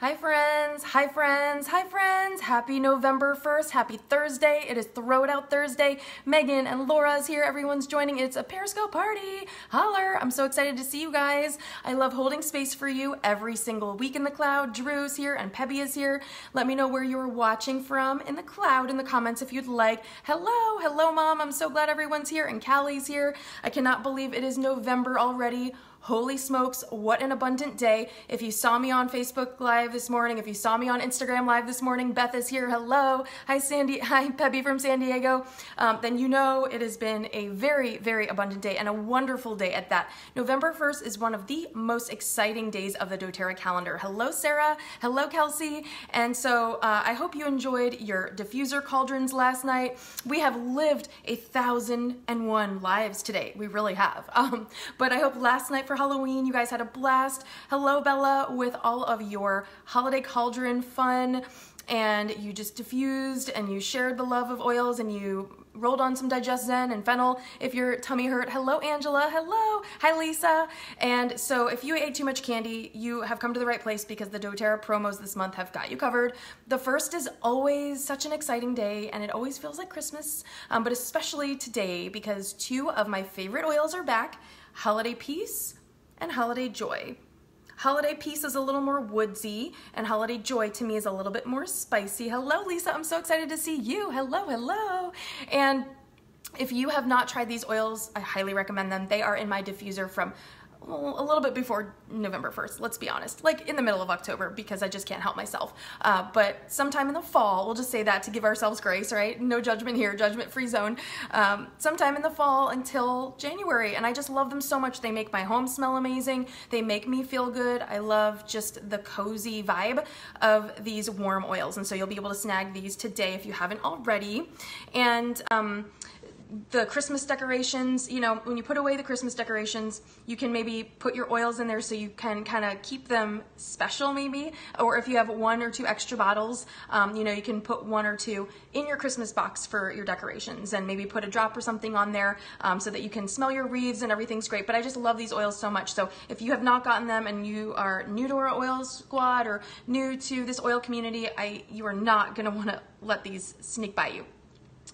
Hi friends, hi friends, hi friends. Happy November 1st, happy Thursday. It is Throw It Out Thursday. Megan and Laura's here, everyone's joining. It's a Periscope party. Holler, I'm so excited to see you guys. I love holding space for you every single week in the cloud. Drew's here and Pebby is here. Let me know where you're watching from in the cloud in the comments if you'd like. Hello, hello mom, I'm so glad everyone's here and Callie's here. I cannot believe it is November already. Holy smokes, what an abundant day. If you saw me on Facebook Live this morning, if you saw me on Instagram Live this morning, Beth is here, hello. Hi Sandy, hi Pebby from San Diego. Then you know it has been a very, very abundant day and a wonderful day at that. November 1st is one of the most exciting days of the doTERRA calendar. Hello Sarah, hello Kelsey. And so I hope you enjoyed your diffuser cauldrons last night. We have lived 1,001 lives today, we really have. But I hope last night for Halloween you guys had a blast. Hello Bella, with all of your holiday cauldron fun, and you just diffused and you shared the love of oils and you rolled on some Digest Zen and fennel if your tummy hurt. Hello Angela, hello, hi Lisa. And so if you ate too much candy, you have come to the right place because the doTERRA promos this month have got you covered. The first is always such an exciting day and it always feels like Christmas, but especially today because two of my favorite oils are back, Holiday Peace and Holiday Joy. Holiday Peace is a little more woodsy and Holiday Joy to me is a little bit more spicy. Hello Lisa, I'm so excited to see you. Hello, hello. And if you have not tried these oils, I highly recommend them. They are in my diffuser from a little bit before November 1st, let's be honest, like in the middle of October because I just can't help myself. But sometime in the fall, we'll just say that to give ourselves grace, right? No judgment here, judgment-free zone. Sometime in the fall until January, and I just love them so much. They make my home smell amazing. They make me feel good. I love just the cozy vibe of these warm oils, and so you'll be able to snag these today if you haven't already. And the Christmas decorations, you know, when you put away the Christmas decorations, you can maybe put your oils in there so you can kind of keep them special maybe, or if you have one or two extra bottles, you know, you can put one or two in your Christmas box for your decorations and maybe put a drop or something on there so that you can smell your wreaths and everything's great. But I just love these oils so much. So if you have not gotten them and you are new to our oil squad or new to this oil community, you are not going to want to let these sneak by you.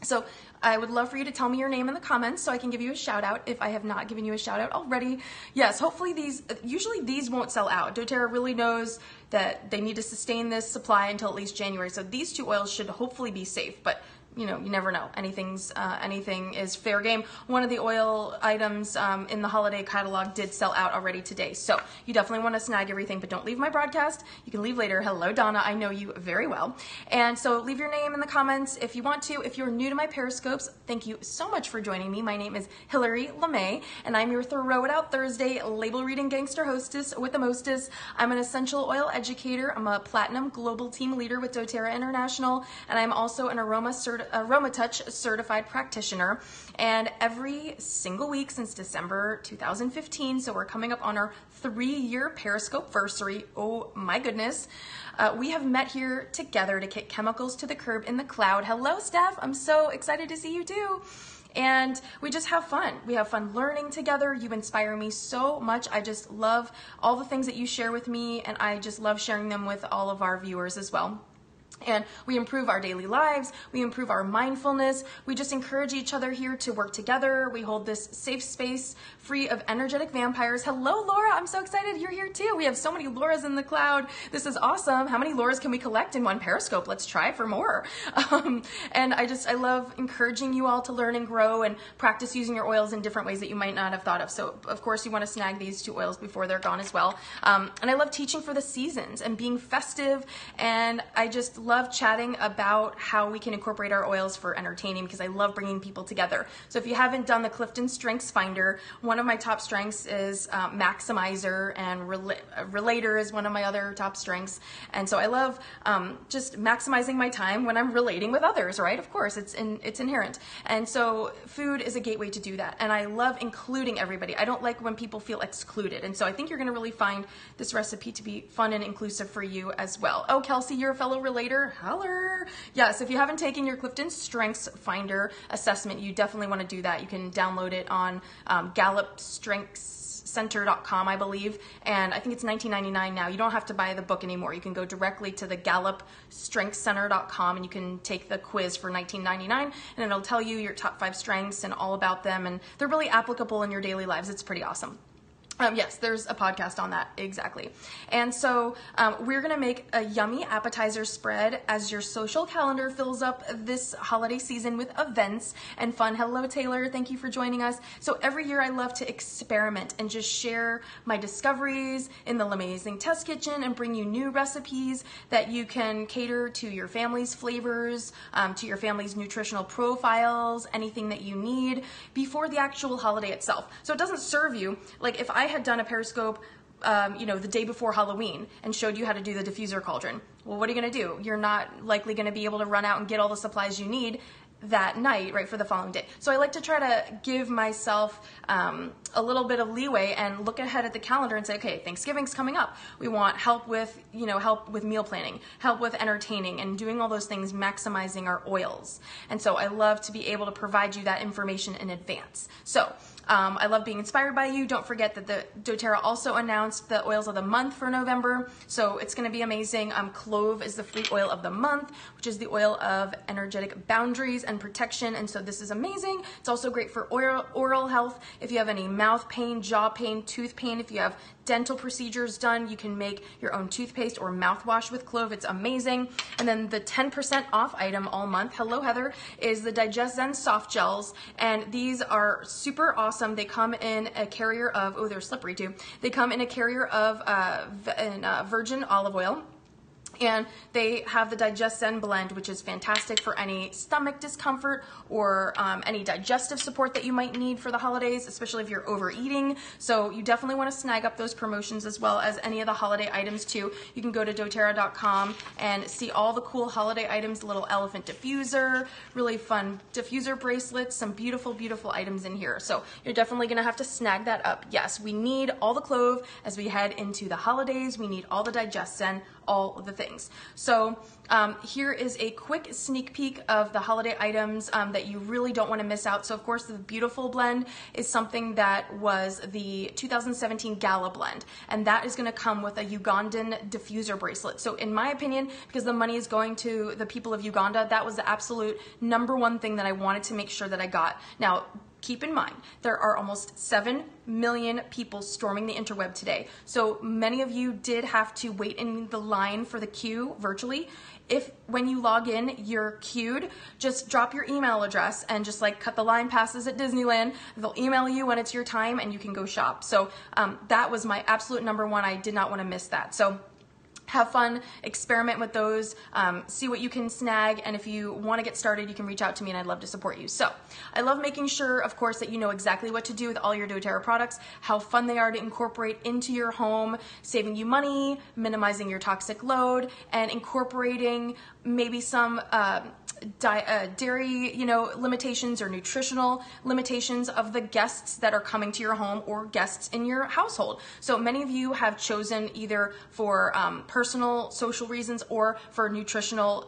So I would love for you to tell me your name in the comments so I can give you a shout out if I have not given you a shout out already. Yes, hopefully usually these won't sell out. doTERRA really knows that they need to sustain this supply until at least January. So these two oils should hopefully be safe, but you know, you never know. Anything is fair game. One of the oil items in the holiday catalog did sell out already today. So you definitely want to snag everything, but don't leave my broadcast. You can leave later. Hello, Donna. I know you very well. And so leave your name in the comments if you want to. If you're new to my Periscopes, thank you so much for joining me. My name is Hillary LaMay, and I'm your Throw It Out Thursday label reading gangster hostess with the mostest. I'm an essential oil educator. I'm a platinum global team leader with doTERRA International, and I'm also an AromaTouch certified practitioner. And every single week since December 2015, so we're coming up on our 3-year Periscope-versary, oh my goodness, we have met here together to kick chemicals to the curb in the cloud. Hello Steph, I'm so excited to see you too. And we just have fun. We have fun learning together. You inspire me so much. I just love all the things that you share with me, and I just love sharing them with all of our viewers as well. And we improve our daily lives, we improve our mindfulness, we just encourage each other here to work together. We hold this safe space free of energetic vampires. Hello Laura, I'm so excited you're here too. We have so many Lauras in the cloud. This is awesome. How many Lauras can we collect in one Periscope? Let's try for more. And I love encouraging you all to learn and grow and practice using your oils in different ways that you might not have thought of. So of course you want to snag these two oils before they're gone as well. And I love teaching for the seasons and being festive, and I just love chatting about how we can incorporate our oils for entertaining because I love bringing people together. So if you haven't done the Clifton Strengths Finder, one of my top strengths is Maximizer, and Relator is one of my other top strengths. And so I love just maximizing my time when I'm relating with others, right? Of course, it's inherent. And so food is a gateway to do that. And I love including everybody. I don't like when people feel excluded. And so I think you're going to really find this recipe to be fun and inclusive for you as well. Oh, Kelsey, you're a fellow relator. Holler. Yes, if you haven't taken your Clifton Strengths Finder assessment, you definitely want to do that. You can download it on Gallup Strengths center.com, I believe, and I think it's $19.99 now. You don't have to buy the book anymore. You can go directly to the gallupstrengthcenter.com and you can take the quiz for $19.99, and it'll tell you your top 5 strengths and all about them, and they're really applicable in your daily lives. It's pretty awesome. Yes, there's a podcast on that, exactly. And so we're gonna make a yummy appetizer spread as your social calendar fills up this holiday season with events and fun. Hello, Taylor, thank you for joining us. So every year I love to experiment and just share my discoveries in the LaMayzing test kitchen and bring you new recipes that you can cater to your family's flavors, to your family's nutritional profiles, anything that you need before the actual holiday itself. So it doesn't serve you, like if I had done a Periscope the day before Halloween and showed you how to do the diffuser cauldron. Well, what are you gonna do? You're not likely gonna be able to run out and get all the supplies you need that night, right, for the following day. So I like to try to give myself a little bit of leeway and look ahead at the calendar and say, okay, Thanksgiving's coming up. We want help with, help with meal planning, help with entertaining, and doing all those things, maximizing our oils. And so I love to be able to provide you that information in advance. So I love being inspired by you. Don't forget that the doTERRA also announced the oils of the month for November, so it's going to be amazing. Clove is the free oil of the month, which is the oil of energetic boundaries and protection, and so this is amazing. It's also great for oral health. If you have any mouth pain, jaw pain, tooth pain, if you have dental procedures done, you can make your own toothpaste or mouthwash with clove. It's amazing. And then the 10% off item all month, hello Heather, is the Digest Zen soft gels, and these are super awesome. They come in a carrier of, oh, they're slippery too. They come in a carrier of virgin olive oil. And they have the Digest Zen blend, which is fantastic for any stomach discomfort or any digestive support that you might need for the holidays, especially if you're overeating. So you definitely want to snag up those promotions as well as any of the holiday items too. You can go to doTERRA.com and see all the cool holiday items, little elephant diffuser, really fun diffuser bracelets, some beautiful, beautiful items in here. So you're definitely going to have to snag that up. Yes, we need all the clove as we head into the holidays. We need all the Digest Zen, all of the things. So here is a quick sneak peek of the holiday items that you really don't want to miss out. So of course the beautiful blend is something that was the 2017 Gala blend, and that is going to come with a Ugandan diffuser bracelet. So in my opinion, because the money is going to the people of Uganda, that was the absolute #1 thing that I wanted to make sure that I got. Now, keep in mind, there are almost 7 million people storming the interweb today. So many of you did have to wait in the line for the queue virtually. If when you log in, you're queued, just drop your email address and just like cut the line passes at Disneyland. They'll email you when it's your time and you can go shop. So that was my absolute #1. I did not want to miss that. So have fun, experiment with those, see what you can snag, and if you want to get started, you can reach out to me and I'd love to support you. So I love making sure, of course, that you know exactly what to do with all your doTERRA products, how fun they are to incorporate into your home, saving you money, minimizing your toxic load, and incorporating maybe some dairy, limitations or nutritional limitations of the guests that are coming to your home or guests in your household. So many of you have chosen either for personal, social reasons or for nutritional,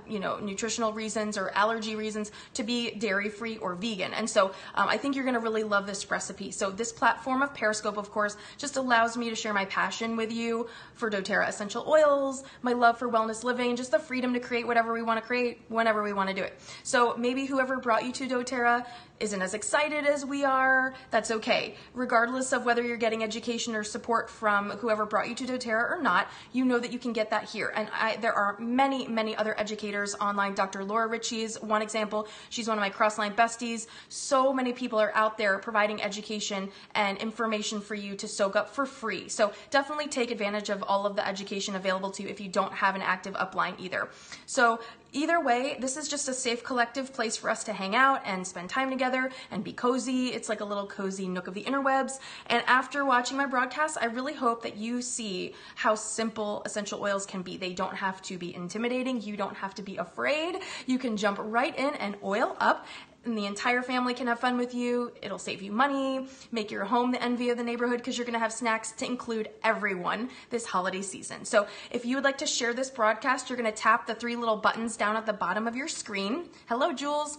nutritional reasons or allergy reasons to be dairy-free or vegan. And so I think you're going to really love this recipe. So this platform of Periscope, of course, just allows me to share my passion with you for doTERRA essential oils, my love for wellness living, just the freedom to create whatever we want to create whenever we want to do it. So maybe whoever brought you to doTERRA isn't as excited as we are. That's okay. Regardless of whether you're getting education or support from whoever brought you to doTERRA or not, you know that you can get that here. And there are many, many other educators online. Dr. Laura Ritchie is one example. She's one of my Crossline besties. So many people are out there providing education and information for you to soak up for free. So definitely take advantage of all of the education available to you if you don't have an active upline either. So either way, this is just a safe collective place for us to hang out and spend time together and be cozy. It's like a little cozy nook of the interwebs. And after watching my broadcast, I really hope that you see how simple essential oils can be. They don't have to be intimidating. You don't have to be afraid. You can jump right in and oil up, and the entire family can have fun with you. It'll save you money, make your home the envy of the neighborhood because you're gonna have snacks to include everyone this holiday season. So if you would like to share this broadcast, you're gonna tap the 3 little buttons down at the bottom of your screen. Hello, Jules.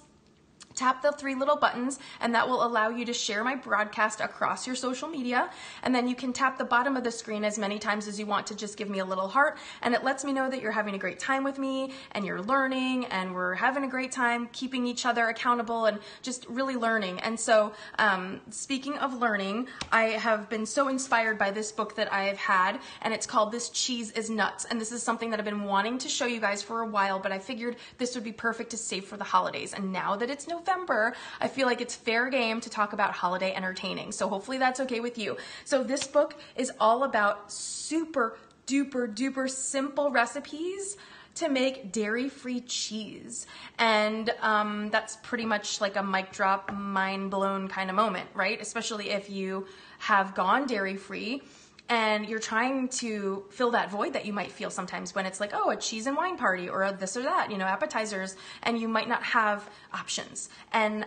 Tap the 3 little buttons and that will allow you to share my broadcast across your social media. And then you can tap the bottom of the screen as many times as you want to just give me a little heart. And it lets me know that you're having a great time with me and you're learning and we're having a great time keeping each other accountable and just really learning. And so speaking of learning, I have been so inspired by this book that I have had, and it's called This Cheese is Nuts. And this is something that I've been wanting to show you guys for a while, but I figured this would be perfect to save for the holidays. And now that it's November, I feel like it's fair game to talk about holiday entertaining. So hopefully that's okay with you. So this book is all about super duper simple recipes to make dairy-free cheese. And that's pretty much like a mic drop, mind blown kind of moment, right? Especially if you have gone dairy-free and you're trying to fill that void that you might feel sometimes when it's like, oh, a cheese and wine party or a this or that, you know, appetizers, and you might not have options. And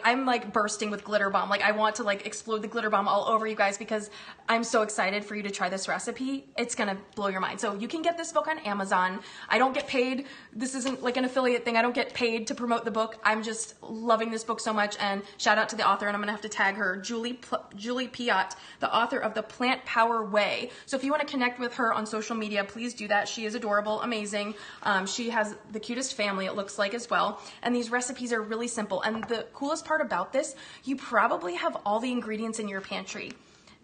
I'm like bursting with glitter bomb. Like I want to like explode the glitter bomb all over you guys because I'm so excited for you to try this recipe. It's gonna blow your mind. So you can get this book on Amazon. I don't get paid. This isn't like an affiliate thing. I don't get paid to promote the book. I'm just loving this book so much, and shout out to the author, and I'm gonna have to tag her, Julie Piot, the author of The Plant Power Way. So if you wanna connect with her on social media, please do that. She is adorable, amazing. She has the cutest family, it looks like, as well. And these recipes are really simple. And the coolest part about this, you probably have all the ingredients in your pantry.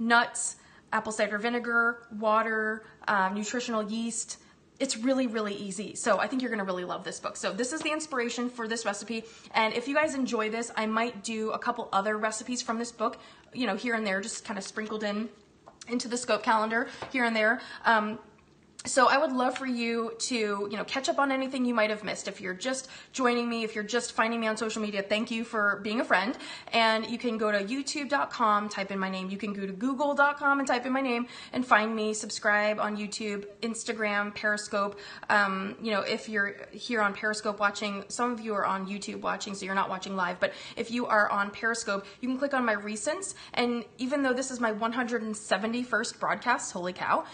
Nuts, apple cider vinegar, water, nutritional yeast. It's really easy. So I think you're gonna really love this book. So this is the inspiration for this recipe. And if you guys enjoy this, I might do a couple other recipes from this book, you know, here and there, just kind of sprinkled into the scope calendar here and there. So I would love for you to, you know, catch up on anything you might have missed. If you're just joining me, if you're just finding me on social media, thank you for being a friend. And you can go to youtube.com, type in my name. You can go to google.com and type in my name and find me, subscribe on YouTube, Instagram, Periscope. You know, if you're here on Periscope watching, some of you are on YouTube watching, so you're not watching live, but if you are on Periscope, you can click on my recents. And even though this is my 171st broadcast, holy cow,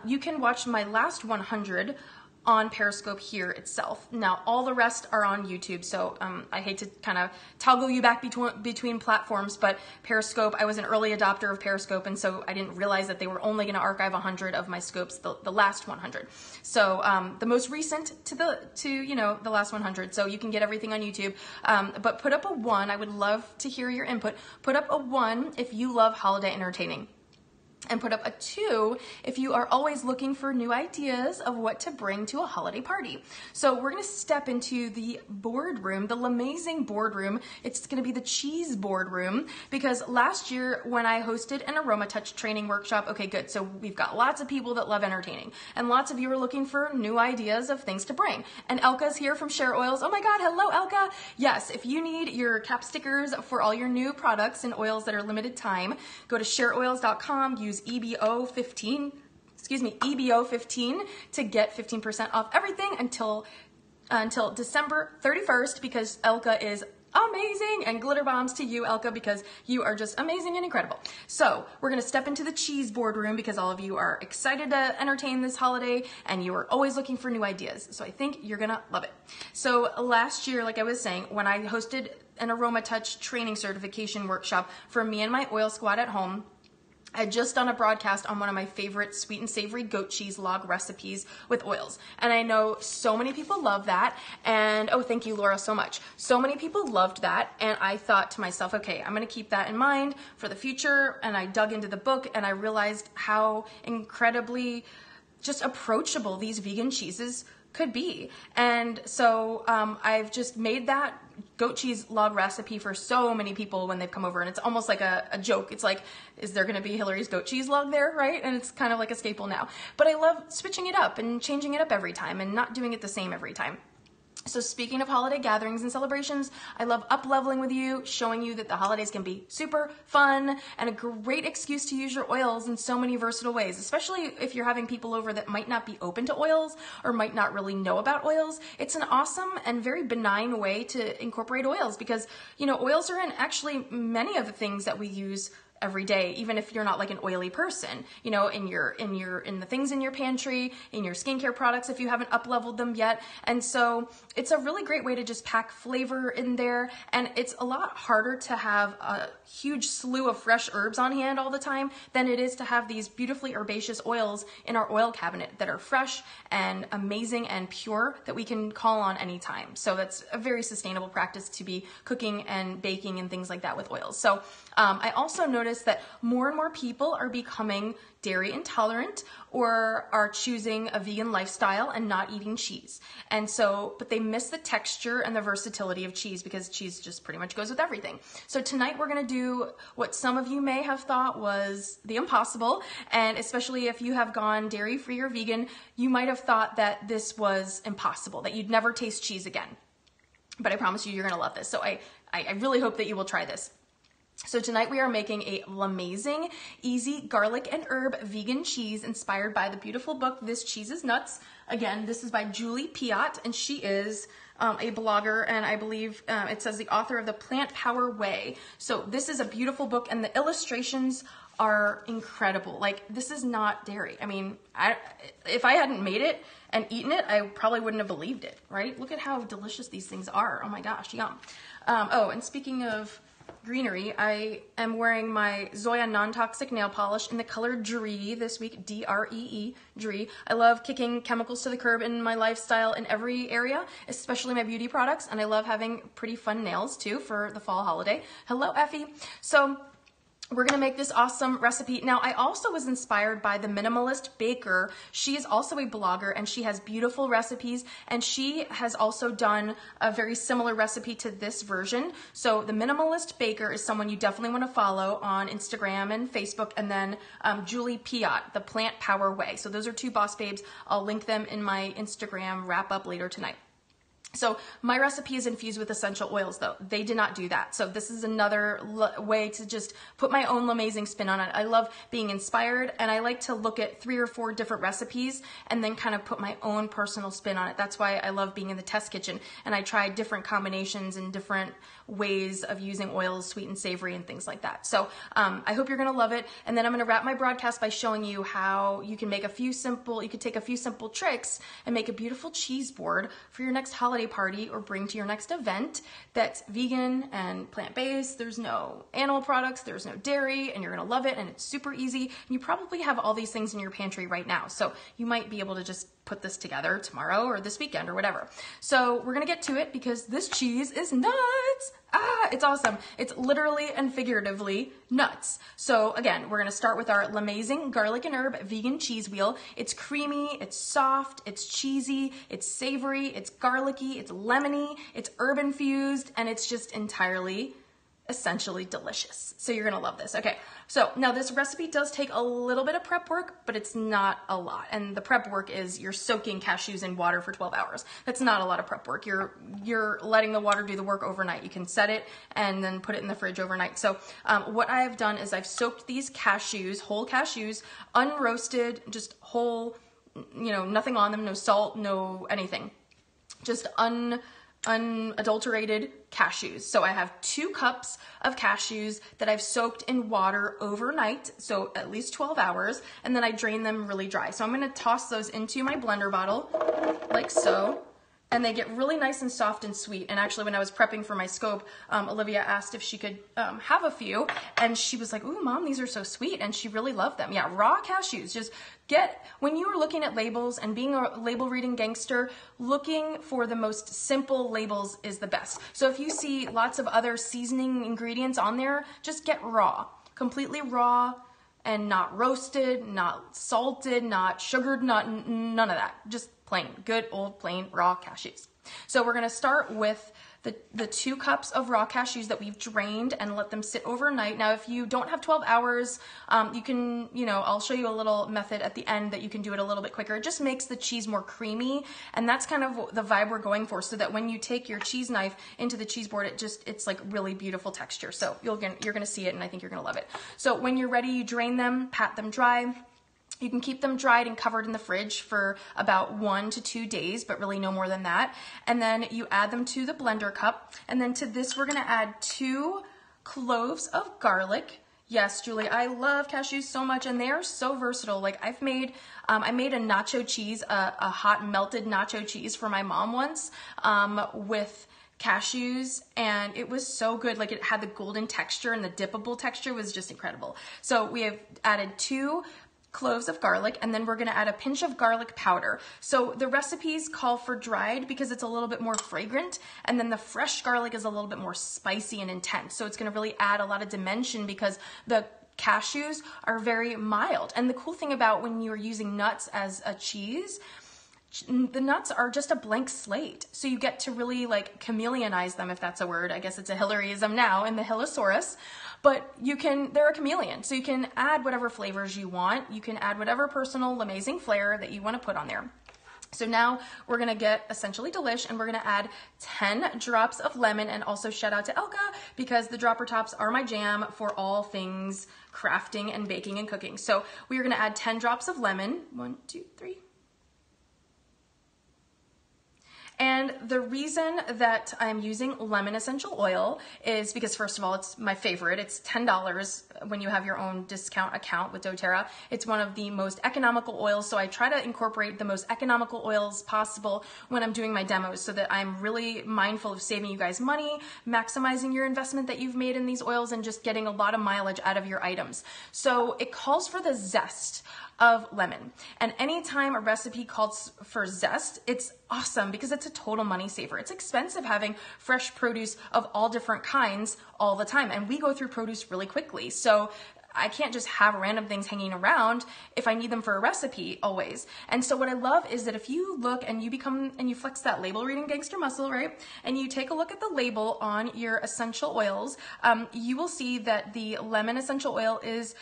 you can watch my last 100 on Periscope here itself. Now, all the rest are on YouTube, so I hate to kind of toggle you back between platforms, but Periscope, I was an early adopter of Periscope, and so I didn't realize that they were only going to archive 100 of my scopes, the last 100. So the most recent to you know, the last 100, so you can get everything on YouTube. But put up a 1. I would love to hear your input. Put up a 1 if you love holiday entertaining. And put up a 2 if you are always looking for new ideas of what to bring to a holiday party. So we're gonna step into the boardroom, the LaMayzing boardroom. It's gonna be the cheese boardroom, because last year when I hosted an aroma touch training workshop, okay, good. So we've got lots of people that love entertaining, and lots of you are looking for new ideas of things to bring. And Elka's here from Share Oils. Oh my God, hello Elka. Yes, if you need your cap stickers for all your new products and oils that are limited time, go to shareoils.com, use EBO15 to get 15% off everything until December 31st, because Elka is amazing, and glitter bombs to you, Elka, because you are just amazing and incredible. So we're gonna step into the cheese boardroom because all of you are excited to entertain this holiday and you are always looking for new ideas. So I think you're gonna love it. So last year, like I was saying, when I hosted an aroma touch training certification workshop for me and my oil squad at home, I had just done a broadcast on one of my favorite sweet and savory goat cheese log recipes with oils. And I know so many people love that. And oh, thank you, Laura, so much. So many people loved that. And I thought to myself, okay, I'm gonna keep that in mind for the future. And I dug into the book and I realized how incredibly just approachable these vegan cheeses could be. And so I've just made that goat cheese log recipe for so many people when they've come over, and it's almost like a joke. It's like, is there gonna be Hillary's goat cheese log there, right? And it's kind of like a staple now. But I love switching it up and changing it up every time and not doing it the same every time. So speaking of holiday gatherings and celebrations, I love up-leveling with you, showing you that the holidays can be super fun and a great excuse to use your oils in so many versatile ways, especially if you're having people over that might not be open to oils or might not really know about oils. It's an awesome and very benign way to incorporate oils because, you know, oils are in actually many of the things that we use every day, even if you're not like an oily person, you know, in the things in your pantry, in your skincare products, if you haven't up-leveled them yet. And so it's a really great way to just pack flavor in there. And it's a lot harder to have a huge slew of fresh herbs on hand all the time than it is to have these beautifully herbaceous oils in our oil cabinet that are fresh and amazing and pure that we can call on anytime. So that's a very sustainable practice to be cooking and baking and things like that with oils. So I also noticed that more and more people are becoming dairy intolerant or are choosing a vegan lifestyle and not eating cheese. And so, but they miss the texture and the versatility of cheese because cheese just pretty much goes with everything. So tonight we're gonna do what some of you may have thought was the impossible, and especially if you have gone dairy-free or vegan, you might have thought that this was impossible, that you'd never taste cheese again. But I promise you're gonna love this. So I really hope that you will try this. So tonight we are making a LaMayzing easy garlic and herb vegan cheese inspired by the beautiful book, This Cheese is Nuts. Again, this is by Julie Piat, and she is a blogger, and I believe it says the author of The Plant Power Way. So this is a beautiful book, and the illustrations are incredible. Like, this is not dairy. I mean, if I hadn't made it and eaten it, I probably wouldn't have believed it, right? Look at how delicious these things are. Oh my gosh, yum. Oh, and speaking of greenery, I am wearing my Zoya non-toxic nail polish in the color Dree this week, D-R-E-E, Dree. I love kicking chemicals to the curb in my lifestyle in every area, especially my beauty products, and I love having pretty fun nails too for the fall holiday. Hello, Effie. So we're gonna make this awesome recipe. Now, I also was inspired by the Minimalist Baker. She is also a blogger, and she has beautiful recipes, and she has also done a very similar recipe to this version. So the Minimalist Baker is someone you definitely wanna follow on Instagram and Facebook, and then Julie Piat, The Plant Power Way. So those are two boss babes. I'll link them in my Instagram wrap up later tonight. So my recipe is infused with essential oils, though. They did not do that. So this is another way to just put my own LaMayzing spin on it. I love being inspired, and I like to look at 3 or 4 different recipes and then kind of put my own personal spin on it. That's why I love being in the test kitchen, and I try different combinations and different ways of using oils, sweet and savory and things like that. So I hope you're gonna love it. And then I'm gonna wrap my broadcast by showing you how you can make you could take a few simple tricks and make a beautiful cheese board for your next holiday party or bring to your next event that's vegan and plant-based. There's no animal products, there's no dairy, and you're gonna love it, and it's super easy. And you probably have all these things in your pantry right now, so you might be able to just put this together tomorrow or this weekend or whatever. So we're gonna get to it because this cheese is nuts. It's awesome. It's literally and figuratively nuts. So again, we're gonna start with our LaMayzing garlic and herb vegan cheese wheel. It's creamy, it's soft, it's cheesy, it's savory, it's garlicky, it's lemony, it's herb infused, and it's just entirely essentially delicious. So you're gonna love this. Okay, so now this recipe does take a little bit of prep work, but it's not a lot. And the prep work is you're soaking cashews in water for 12 hours. That's not a lot of prep work. You're letting the water do the work overnight. You can set it and then put it in the fridge overnight. So what I have done is I've soaked these cashews, whole cashews, unroasted, just whole, you know, nothing on them, no salt, no anything, just unadulterated cashews. So I have 2 cups of cashews that I've soaked in water overnight, so at least 12 hours, and then I drain them really dry. So I'm gonna toss those into my blender bottle, like so, and they get really nice and soft and sweet. And actually, when I was prepping for my scope, Olivia asked if she could have a few, and she was like, "Ooh, Mom, these are so sweet," and she really loved them. Yeah, raw cashews. Just when you are looking at labels and being a label reading gangster, looking for the most simple labels is the best. So if you see lots of other seasoning ingredients on there, just get raw, completely raw, and not roasted, not salted, not sugared, none of that. Just plain, good old plain raw cashews. So we're gonna start with the 2 cups of raw cashews that we've drained and let them sit overnight. Now, if you don't have 12 hours, you can, I'll show you a little method at the end that you can do it a little bit quicker. It just makes the cheese more creamy, and that's kind of the vibe we're going for, so that when you take your cheese knife into the cheese board, it's like really beautiful texture. So you're gonna see it, and I think you're gonna love it. So when you're ready, you drain them, pat them dry. You can keep them dried and covered in the fridge for about 1 to 2 days, but really no more than that. And then you add them to the blender cup. And then to this, we're gonna add 2 cloves of garlic Yes, Julie, I love cashews so much, and they are so versatile. Like I made a nacho cheese, a hot melted nacho cheese for my mom once with cashews, and it was so good. Like it had the golden texture, and the dippable texture was just incredible. So we have added 2 cloves of garlic, and then we're gonna add a pinch of garlic powder. So the recipes call for dried because it's a little bit more fragrant, and then the fresh garlic is a little bit more spicy and intense. So it's gonna really add a lot of dimension because the cashews are very mild. And the cool thing about when you're using nuts as a cheese, the nuts are just a blank slate. So you get to really like chameleonize them, if that's a word. I guess it's a Hillaryism now in the Hillosaurus, but they're a chameleon. So you can add whatever flavors you want. You can add whatever personal LaMayzing flair that you want to put on there. So now we're gonna get essentially delish, and we're gonna add 10 drops of lemon, and also shout out to Elka because the dropper tops are my jam for all things crafting and baking and cooking. So we are gonna add 10 drops of lemon. 1, 2, 3. And the reason that I'm using lemon essential oil is because, first of all, it's my favorite. It's $10 when you have your own discount account with doTERRA. It's one of the most economical oils, so I try to incorporate the most economical oils possible when I'm doing my demos so that I'm really mindful of saving you guys money, maximizing your investment that you've made in these oils, and just getting a lot of mileage out of your items. So it calls for the zest of lemon. And anytime a recipe calls for zest, it's awesome because it's a total money saver. It's expensive having fresh produce of all different kinds all the time, and we go through produce really quickly. So I can't just have random things hanging around if I need them for a recipe always. And so what I love is that if you look and you flex that label reading gangster muscle, right? And you take a look at the label on your essential oils, you will see that the lemon essential oil is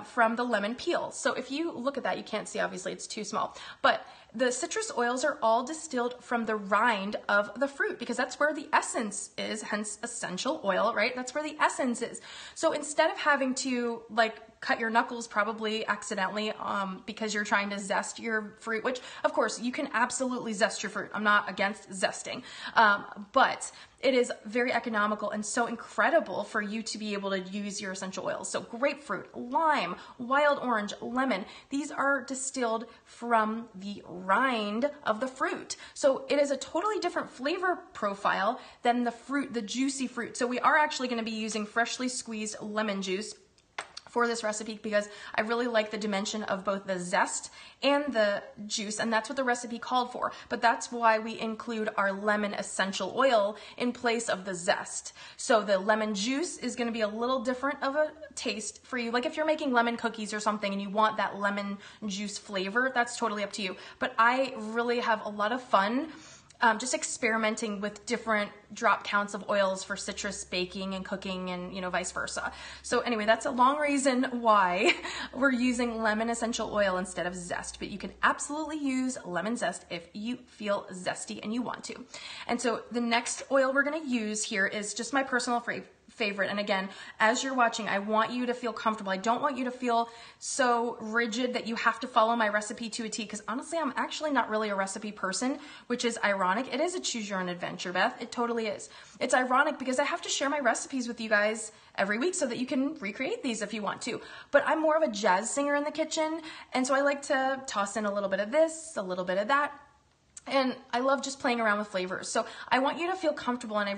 from the lemon peel. So if you look at that, you can't see, obviously it's too small, but the citrus oils are all distilled from the rind of the fruit because that's where the essence is, hence essential oil, right? That's where the essence is. So instead of having to like cut your knuckles probably accidentally because you're trying to zest your fruit, which of course you can absolutely zest your fruit. I'm not against zesting, but it is very economical and so incredible for you to be able to use your essential oils. So grapefruit, lime, wild orange, lemon, these are distilled from the rind of the fruit. So it is a totally different flavor profile than the fruit, the juicy fruit. So we are actually going to be using freshly squeezed lemon juice for this recipe because I really like the dimension of both the zest and the juice, and that's what the recipe called for. But that's why we include our lemon essential oil in place of the zest. So the lemon juice is going to be a little different of a taste for you. Like if you're making lemon cookies or something and you want that lemon juice flavor, that's totally up to you. But I really have a lot of fun just experimenting with different drop counts of oils for citrus baking and cooking and, you know, vice versa. So anyway, that's a long reason why we're using lemon essential oil instead of zest, but you can absolutely use lemon zest if you feel zesty and you want to. And so the next oil we're going to use here is just my personal favorite. And again, as you're watching, I want you to feel comfortable. I don't want you to feel so rigid that you have to follow my recipe to a T, because honestly, I'm actually not really a recipe person, which is ironic. It is a choose your own adventure, Beth. It totally is. It's ironic because I have to share my recipes with you guys every week so that you can recreate these if you want to. But I'm more of a jazz singer in the kitchen, and so I like to toss in a little bit of this, a little bit of that. And I love just playing around with flavors. So I want you to feel comfortable, and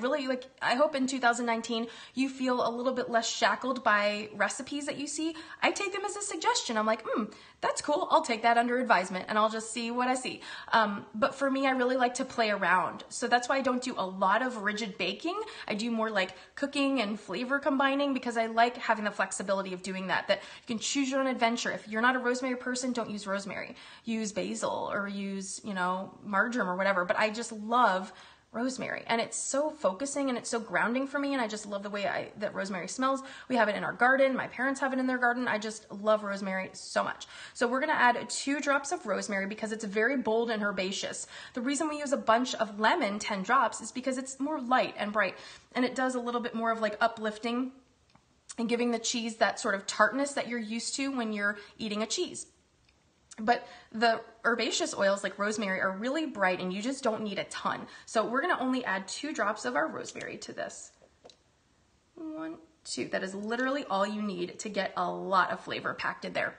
I hope in 2019 you feel a little bit less shackled by recipes that you see. I take them as a suggestion. I'm like, that's cool. I'll take that under advisement and I'll just see what I see. But for me, I really like to play around. So that's why I don't do a lot of rigid baking. I do more like cooking and flavor combining because I like having the flexibility of doing that you can choose your own adventure. If you're not a rosemary person, don't use rosemary. Use basil or use, marjoram or whatever, but I just love rosemary, and it's so focusing and it's so grounding for me, and I just love the way that rosemary smells. We have it in our garden. My parents have it in their garden. I just love rosemary so much. So we're going to add 2 drops of rosemary because it's very bold and herbaceous. The reason we use a bunch of lemon, 10 drops, is because it's more light and bright, and it does a little bit more of like uplifting and giving the cheese that sort of tartness that you're used to when you're eating a cheese. But the herbaceous oils like rosemary are really bright and you just don't need a ton. So we're going to only add 2 drops of our rosemary to this. 1, 2. That is literally all you need to get a lot of flavor packed in there.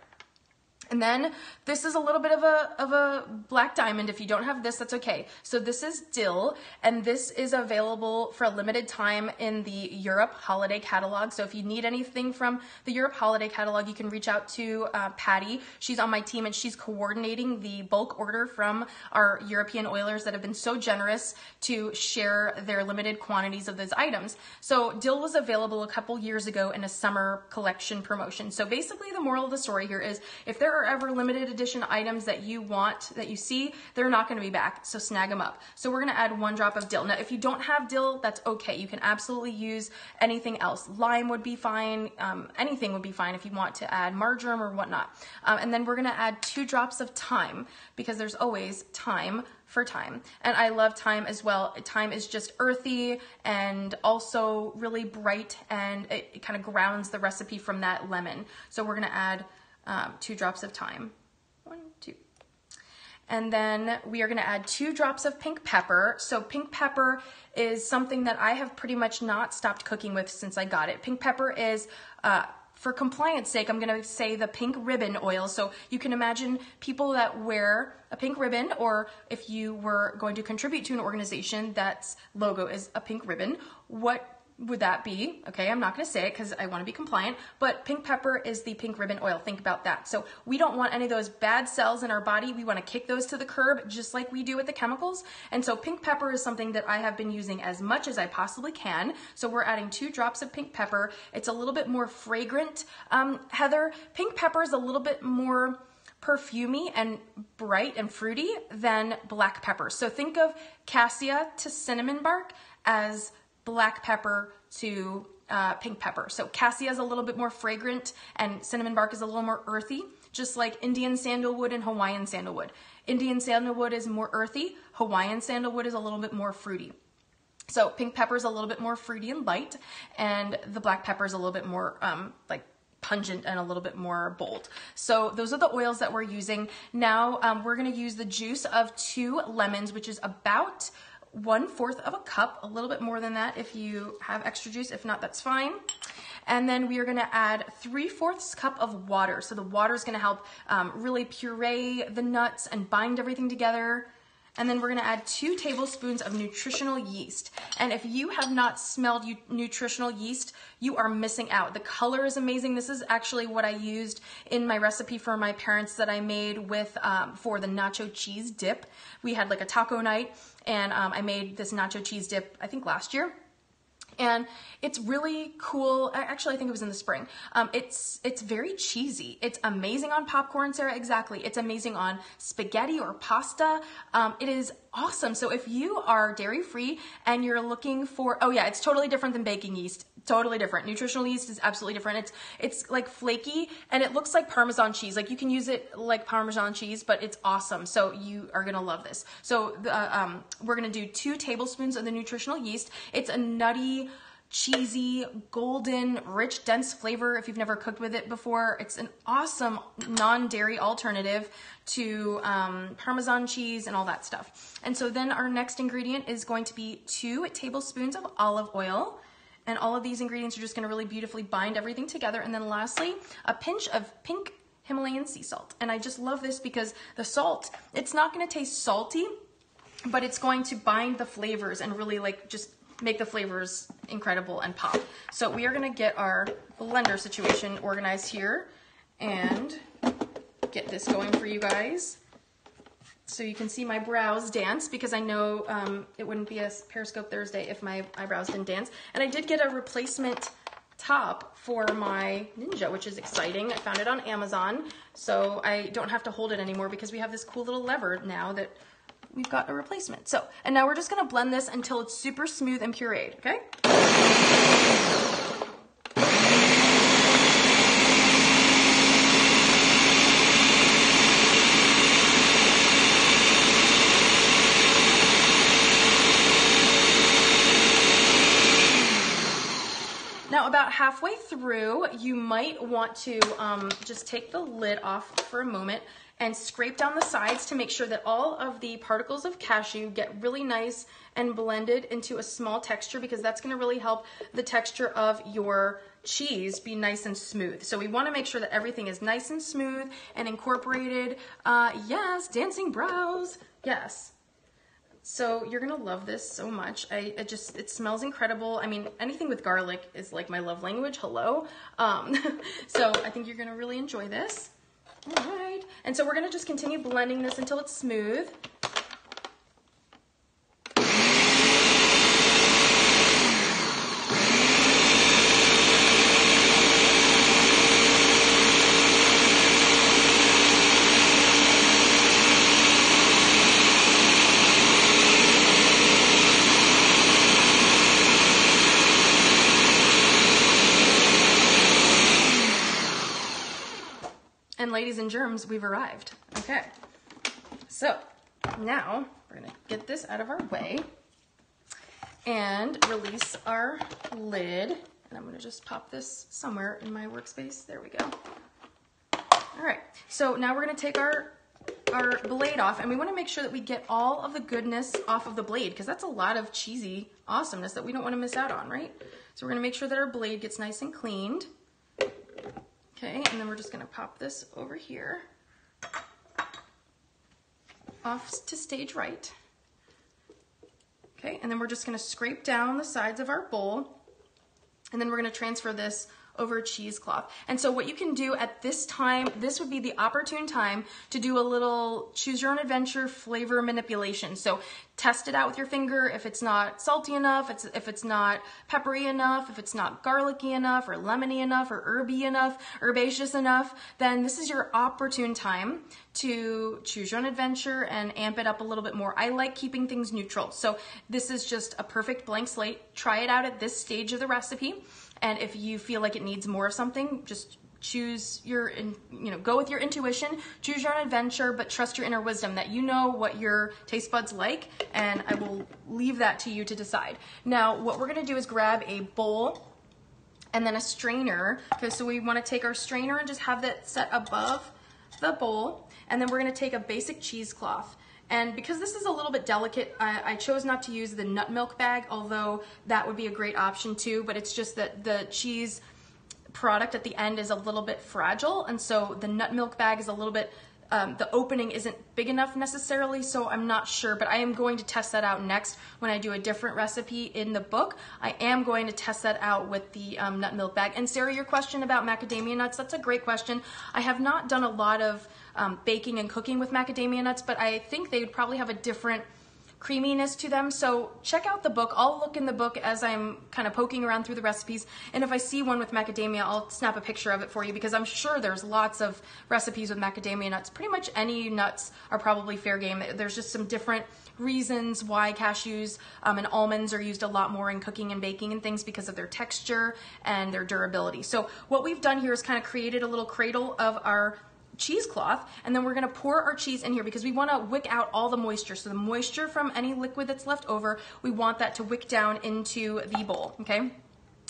And then this is a little bit of a black diamond. If you don't have this, that's okay. So this is dill, and this is available for a limited time in the Europe holiday catalog. So if you need anything from the Europe holiday catalog, you can reach out to Patty. She's on my team, and she's coordinating the bulk order from our European oilers that have been so generous to share their limited quantities of those items. So dill was available a couple years ago in a summer collection promotion. So basically the moral of the story here is, if there are ever limited edition items that you want, that you see, they're not going to be back, so snag them up. So we're going to add 1 drop of dill. Now if you don't have dill, that's okay. You can absolutely use anything else. Lime would be fine, anything would be fine if you want to add marjoram or whatnot. And then we're going to add 2 drops of thyme, because there's always thyme for thyme. And I love thyme as well. Thyme is just earthy and also really bright, and it kind of grounds the recipe from that lemon. So we're going to add 2 drops of thyme. 1, 2. And then we are going to add 2 drops of pink pepper. So pink pepper is something that I have pretty much not stopped cooking with since I got it. Pink pepper is, for compliance sake, I'm going to say the pink ribbon oil. So you can imagine people that wear a pink ribbon, or if you were going to contribute to an organization that's logo is a pink ribbon, what would that be? Okay, I'm not going to say it because I want to be compliant, but pink pepper is the pink ribbon oil. Think about that. So we don't want any of those bad cells in our body. We want to kick those to the curb, just like we do with the chemicals. And so pink pepper is something that I have been using as much as I possibly can. So we're adding 2 drops of pink pepper. It's a little bit more fragrant. Heather, pink pepper is a little bit more perfumey and bright and fruity than black pepper. So think of cassia to cinnamon bark as black pepper to pink pepper. So cassia is a little bit more fragrant and cinnamon bark is a little more earthy, just like Indian sandalwood and Hawaiian sandalwood. Indian sandalwood is more earthy, Hawaiian sandalwood is a little bit more fruity. So pink pepper is a little bit more fruity and light, and the black pepper is a little bit more like pungent and a little bit more bold. So those are the oils that we're using. Now we're going to use the juice of 2 lemons, which is about 1/4 of a cup, a little bit more than that if you have extra juice. If not, that's fine. And then we are going to add 3/4 cup of water. So the water is going to help really puree the nuts and bind everything together. And then we're going to add 2 tablespoons of nutritional yeast. And if you have not smelled nutritional yeast, you are missing out. The color is amazing. This is actually what I used in my recipe for my parents that I made with for the nacho cheese dip. We had like a taco night, and I made this nacho cheese dip, I think last year. And it's really cool. Actually, I think it was in the spring. It's very cheesy. It's amazing on popcorn, Sarah, exactly. It's amazing on spaghetti or pasta. It is awesome. So if you are dairy-free and you're looking for, oh yeah, it's totally different than baking yeast. Totally different. Nutritional yeast is absolutely different. It's like flaky, and it looks like Parmesan cheese. Like you can use it like Parmesan cheese, but it's awesome. So you are gonna love this. So we're gonna do 2 tablespoons of the nutritional yeast. It's a nutty, cheesy, golden, rich, dense flavor. If you've never cooked with it before, it's an awesome non-dairy alternative to Parmesan cheese and all that stuff. And so then our next ingredient is going to be 2 tablespoons of olive oil. And all of these ingredients are just going to really beautifully bind everything together. And then lastly, a pinch of pink Himalayan sea salt. And I just love this because the salt, it's not going to taste salty, but it's going to bind the flavors and really like just make the flavors incredible and pop. So we are going to get our blender situation organized here and get this going for you guys. So you can see my brows dance, because I know it wouldn't be a Periscope Thursday if my eyebrows didn't dance. And I did get a replacement top for my Ninja, which is exciting. I found it on Amazon, so I don't have to hold it anymore because we have this cool little lever now that we've got a replacement. So, and now we're just gonna blend this until it's super smooth and pureed, okay? Now about halfway through, you might want to just take the lid off for a moment and scrape down the sides to make sure that all of the particles of cashew get really nice and blended into a small texture, because that's going to really help the texture of your cheese be nice and smooth. So we want to make sure that everything is nice and smooth and incorporated. Yes, dancing brows. Yes. So you're gonna love this so much. It smells incredible. I mean, anything with garlic is like my love language. Hello. So I think you're gonna really enjoy this. All right. And so we're gonna just continue blending this until it's smooth. And ladies and germs, we've arrived. Okay, so now we're gonna get this out of our way and release our lid. And I'm gonna just pop this somewhere in my workspace. There we go. All right, so now we're gonna take our blade off, and we wanna make sure that we get all of the goodness off of the blade, because that's a lot of cheesy awesomeness that we don't wanna miss out on, right? So we're gonna make sure that our blade gets nice and cleaned. Okay, and then we're just gonna pop this over here, off to stage right. Okay, and then we're just gonna scrape down the sides of our bowl, and then we're gonna transfer this over a cheesecloth. And so what you can do at this time, this would be the opportune time to do a little choose your own adventure flavor manipulation. So test it out with your finger. If it's not salty enough, if it's not peppery enough, if it's not garlicky enough or lemony enough or herby enough, herbaceous enough, then this is your opportune time to choose your own adventure and amp it up a little bit more. I like keeping things neutral. So this is just a perfect blank slate. Try it out at this stage of the recipe. And if you feel like it needs more of something, just choose your, go with your intuition, choose your own adventure, but trust your inner wisdom that you know what your taste buds like, and I will leave that to you to decide. Now, what we're gonna do is grab a bowl and then a strainer. Okay, so we wanna take our strainer and just have that set above the bowl, and then we're gonna take a basic cheesecloth. And because this is a little bit delicate, I chose not to use the nut milk bag, although that would be a great option too, but it's just that the cheese product at the end is a little bit fragile, and so the nut milk bag is a little bit, the opening isn't big enough necessarily, so I'm not sure, but I am going to test that out next when I do a different recipe in the book. I am going to test that out with the nut milk bag. And Sarah, your question about macadamia nuts, that's a great question. I have not done a lot of baking and cooking with macadamia nuts, but I think they would probably have a different creaminess to them. So check out the book. I'll look in the book as I'm kind of poking around through the recipes, and if I see one with macadamia, I'll snap a picture of it for you, because I'm sure there's lots of recipes with macadamia nuts. Pretty much any nuts are probably fair game. There's just some different reasons why cashews and almonds are used a lot more in cooking and baking and things, because of their texture and their durability. So what we've done here is kind of created a little cradle of our cheesecloth, and then we're gonna pour our cheese in here because we wanna wick out all the moisture. So the moisture from any liquid that's left over, we want that to wick down into the bowl, okay?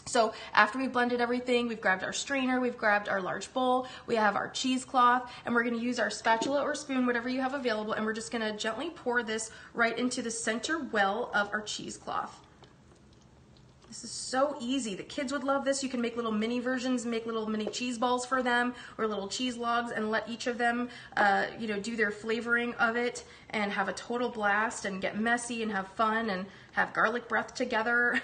So after we've blended everything, we've grabbed our strainer, we've grabbed our large bowl, we have our cheesecloth, and we're gonna use our spatula or spoon, whatever you have available, and we're just gonna gently pour this right into the center well of our cheesecloth. This is so easy. The kids would love this. You can make little mini versions, make little mini cheese balls for them, or little cheese logs, and let each of them, do their flavoring of it and have a total blast and get messy and have fun and have garlic breath together.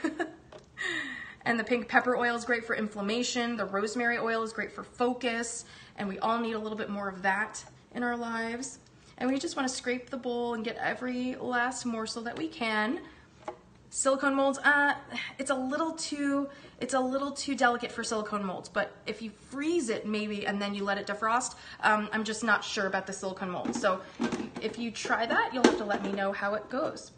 And the pink pepper oil is great for inflammation. The rosemary oil is great for focus, and we all need a little bit more of that in our lives. And we just want to scrape the bowl and get every last morsel that we can. Silicone molds, it's a little too delicate for silicone molds, but if you freeze it maybe and then you let it defrost, I'm just not sure about the silicone mold. So if you try that, you'll have to let me know how it goes.